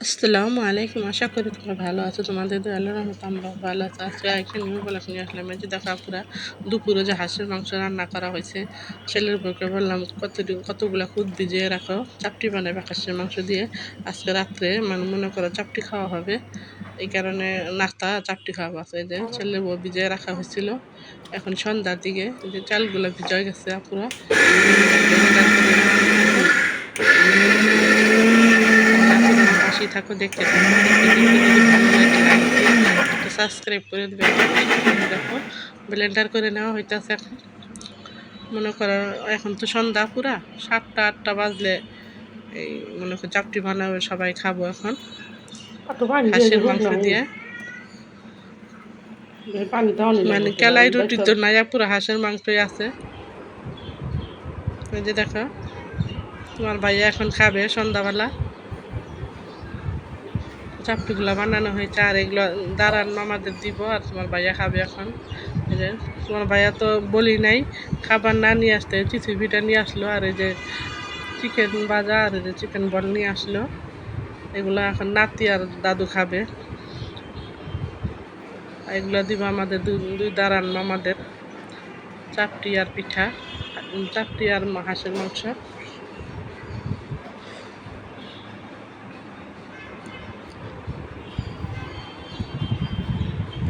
আসসালামু আলাইকুম। আশা করি তোমরা ভালো আছো। তোমাদের দয়ায় আল্লাহর রহমতে আমরাও ভালো আছি। আজকে একটা নিউ ব্লগ নিয়ে আসলাম। এই যে দেখো আপুরা, দুপুরে যে হাঁসের মাংস রান্না করা হয়েছে, ছেলের বউকে বললাম কতগুলা খুদ ভিজিয়ে রাখো, চাপটি বানাবে হাঁসের মাংস দিয়ে। আজকে রাত্রে মনে করো চাপটি খাওয়া হবে, এই কারণে নাস্তা চাপটি খাওয়া আছে। এই যে ছেলের বউ ভিজিয়ে রাখা হয়েছিল, এখন সন্ধ্যার দিকে এই যে চালগুলো ভিজে গেছে আপুরা। পাশেই থাকো, দেখতে থাকো। একটা সাবস্ক্রাইব করে দেবে। দেখো ব্লেন্ডার করে নেওয়া হইতেছে এখন। মনে করো এখন তো সন্ধ্যা পুরা 7টা-8টা বাজলে এই মনে করো চাপটি বানাবে, সবাই খাবো এখন হাঁসের মাংস দিয়ে। মানে কেলাই রুটি তো নাই, পুরো হাঁসের মাংসই আছে। এই যে দেখো তোমার ভাইয়া এখন খাবে সন্ধ্যাবেলা। চাপটিগুলো বানানো হয়েছে, আর এগুলো দাঁড়ান মামাদের দিব, আর তোমার ভাইয়া খাবে এখন। এই যে তোমার ভাইয়া তো বলি নাই খাবার না নিয়ে আসতে, চিচিবিটা নিয়ে আসলো, আর এই যে চিকেন ভাজা আর এই যে চিকেন বল নিয়ে আসলো। এগুলো এখন নাতি আর দাদু খাবে। এগুলো দিব আমাদের দুই দাঁড়ান মামাদের। চাপটি আর পিঠা, চাপটি আর হাঁসের মাংস।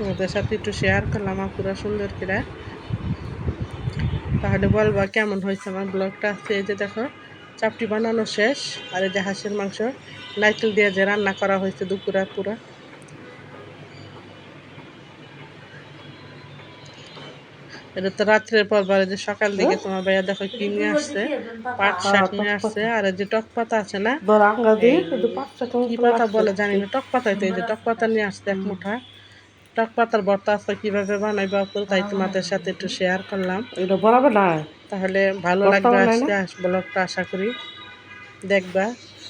তোমাদের সাথে একটু শেয়ার করলাম পুরো সুন্দর করে। তাহলে বলবা কেমন হয়েছে আমার ব্লগটা। আছে এই যে দেখো চাপটি বানানো শেষ, আর এই যে হাঁসের মাংস নারকেল দিয়ে যে রান্না করা হয়েছে দুপুরে পুরা। এটা তো রাত্রের পর যে সকাল দিকে তোমার ভাইয়া দেখো কি নিয়ে আসছে, পাট শাক নিয়ে আসছে, আর এই যে টক পাতা আছে না, কি পাতা বলে জানি না, টক পাতাই তো। এই যে টক পাতা নিয়ে আসছে এক মুঠা। টক পাতার ভর্তা আজকে কিভাবে বানাইবা তাই তোমাদের সাথে একটু শেয়ার করলাম। এটা বরাবর না, তাহলে ভালো লাগবে আজকে ব্লগটা, আশা করি দেখবা।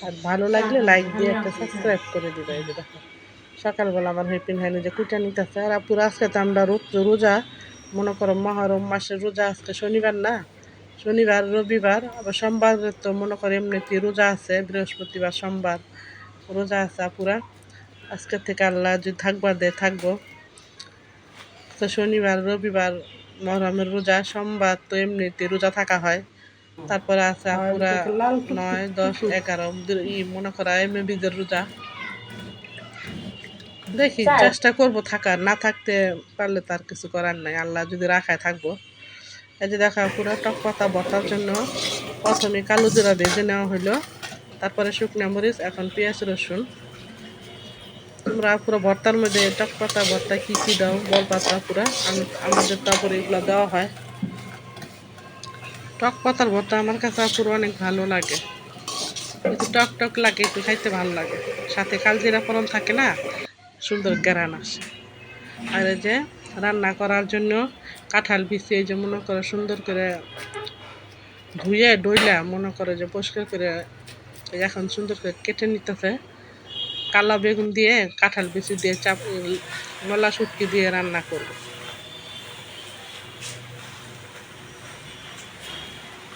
আর ভালো লাগলে লাইক দিয়ে একটা সাবস্ক্রাইব করে দিবা। এই যে দেখো সকালবেলা আমার হেপিন হাইনি যে কুটা নিতেছে। আর পুরো আজকে তো আমরা রোজা, মনে করো মহরম মাসের রোজা। আজকে শনিবার না, শনিবার রবিবার আবার সোমবার তো মনে করো এমনিতে রোজা আছে, বৃহস্পতিবার সোমবার রোজা আছে পুরা। আজকের থেকে আল্লাহ যদি থাকবার দেয় থাকবো। তো শনিবার রবিবার মহরমের রোজা, সোমবার তো এমনিতে রোজা থাকা হয়। তারপরে আছে পুরা 9, 10, 11 মনে করা এমনি বীজের রোজা। দেখি চেষ্টা করবো থাকার, না থাকতে পারলে তার কিছু করার নাই, আল্লাহ যদি রাখায় থাকবো। এই যে দেখা পুরো টক পাতা ভর্তার জন্য প্রথমে কালো জিরা ভেজে নেওয়া হলো, তারপরে শুকনো মরিচ, এখন পেঁয়াজ রসুন। তোমরা পুরো ভর্তার মধ্যে টক পাতা ভর্তা কী কী দাও বলবা তা পুরা। আমাদের তারপরে এগুলো দেওয়া হয়। টক পাতার ভর্তা আমার কাছে পুরো অনেক ভালো লাগে, একটু টক টক লাগে, একটু খাইতে ভালো লাগে। সাথে কালজিরা ফোড়ন থাকে না, সুন্দর গ্রান আসে। আর এই যে রান্না করার জন্য কাঁঠাল বিচি, এই যে মনে করে সুন্দর করে ধুয়ে ডইলা মনে করে যে পরিষ্কার করে এখন সুন্দর করে কেটে নিতেছে। কালা বেগুন দিয়ে কাঁঠাল বিচি দিয়ে মলা শুটকি দিয়ে রান্না করব।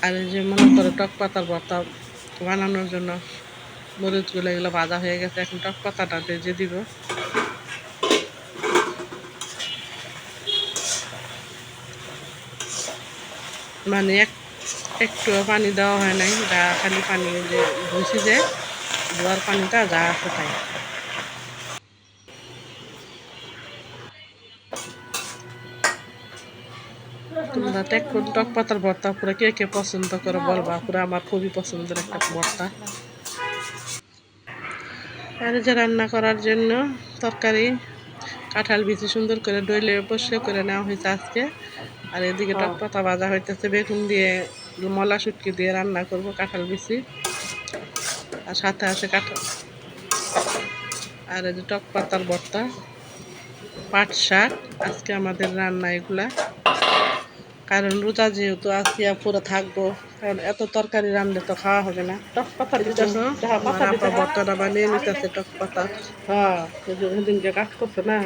আর এই যে মনে করো টক পাতার ভর্তা বানানোর জন্য মরিচগুলো এগুলো ভাজা হয়ে গেছে, এখন টক পাতাটা ভেজে দিব। মানে একটু পানি দেওয়া হয় নাই, যা খালি পানি যে ধুইছি যে ধোয়ার পানিটা যা আছে তাই। তোমরা টক পাতার ভর্তা পুরো কে কে পছন্দ করো বলবা, পুরো আমার খুবই পছন্দের একটা ভর্তা। আর যে রান্না করার জন্য তরকারি কাঁঠাল বিচি সুন্দর করে ডইলে পরিষ্কার করে নেওয়া হয়েছে আজকে। আর এদিকে টক পাতা ভাজা হইতেছে, বেগুন দিয়ে মলা শুটকি দিয়ে রান্না করব কাঁঠাল বিচি, আর সাথে আছে কাঁঠাল। আর এই যে টক পাতার ভর্তা, পাট শাক আজকে আমাদের রান্না এগুলা। কারণ রোজা যেহেতু আসিয়া পুরো থাকবো, কারণ এত তরকারি রান্না তো খাওয়া হবে না। টক পাতা ভর্তাটা বানিয়ে নিতেছে টক পাতা। হ্যাঁ সেদিনকে কাজ করছে না,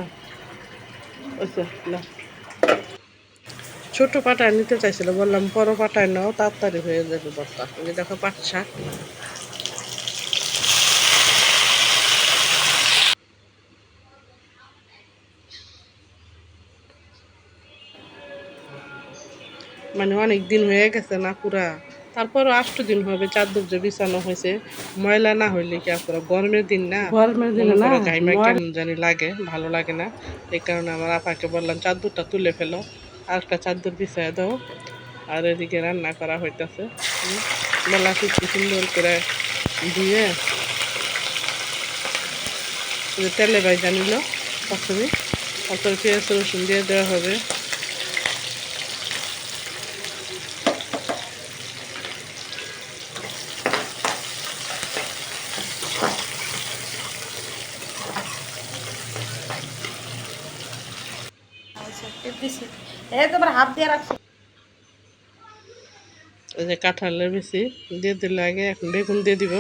ছোট পাটায় নিতে চাইছিল, বললাম বড় পাটায় নাও, তাড়াতাড়ি হয়ে যাবে ভর্তা। দেখো পাট শাক, মানে অনেক দিন হয়ে গেছে না পুরা, তারপরও 8 দিন হবে চাদর যে বিছানো হয়েছে। ময়লা না হইলে কি আপনারা গরমের দিন না, গরমের দিনে না গাইমা কেমন জানি লাগে, ভালো লাগে না। এই কারণে আমার আপাকে বললাম চাদরটা তুলে ফেলো, আর একটা চাদর বিছায় দাও। আর এদিকে রান্না করা হইতেছে, বেলা একটু সুন্দর করে দিয়ে তেলে ভাজা নিল প্রথমে, তারপরে পেঁয়াজ রসুন দিয়ে দেওয়া হবে। এই যে কাঁঠালের বেশি দিয়ে দিলে আগে, এখন বেগুন দিয়ে দিব।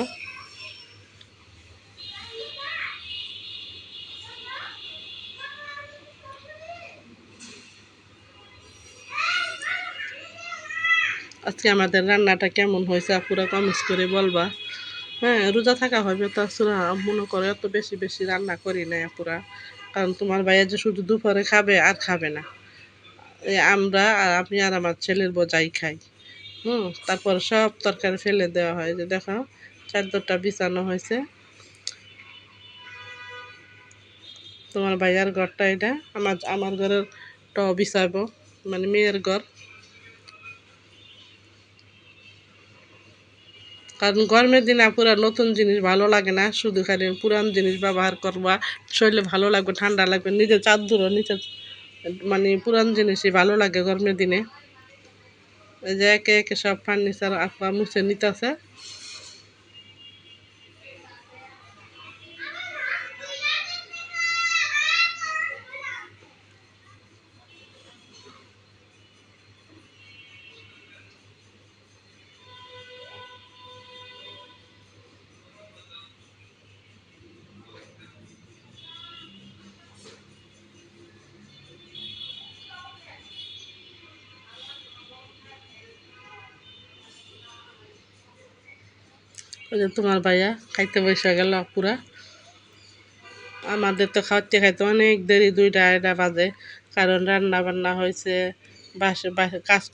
আজকে আমাদের রান্নাটা কেমন হয়েছে আপুরা কমেন্টস করে বলবা। হ্যাঁ, রোজা থাকা হবে তো আসলে মনে করে এত বেশি বেশি রান্না করি না আপুরা, কারণ তোমার ভাইয়া যে শুধু দুপুরে খাবে আর খাবে না। আমরা আর আপনি আর আমার ছেলের বোঝাই খাই। তারপর সব তরকারি ফেলে দেওয়া হয়। যে দেখো চাদরটা বিছানো হয়েছে, তোমার ভাইয়ার ঘরটা এটা, আমার ঘরের টাও বিছাবো, মানে মেয়ের ঘর। কারণ গরমের দিনে পুরা নতুন জিনিস ভালো লাগে না, শুধু খালি পুরান জিনিস ব্যবহার করবা, শরীরে ভালো লাগবে, ঠান্ডা লাগবে, নিজের চাদরও নিজের মানে পুরান জিনিসই ভালো লাগে গরমের দিনে। এই যে একে একে সব ফার্নিচার আপা মুছে নিতেছে। ওই যে তোমার ভাইয়া খাইতে বসে গেল পুরা। আমাদের তো খাইতে খাইতে অনেক দেরি, 2টা 2:30 বাজে, কারণ রান্না বান্না হয়েছে, বাসে বাসে কাজ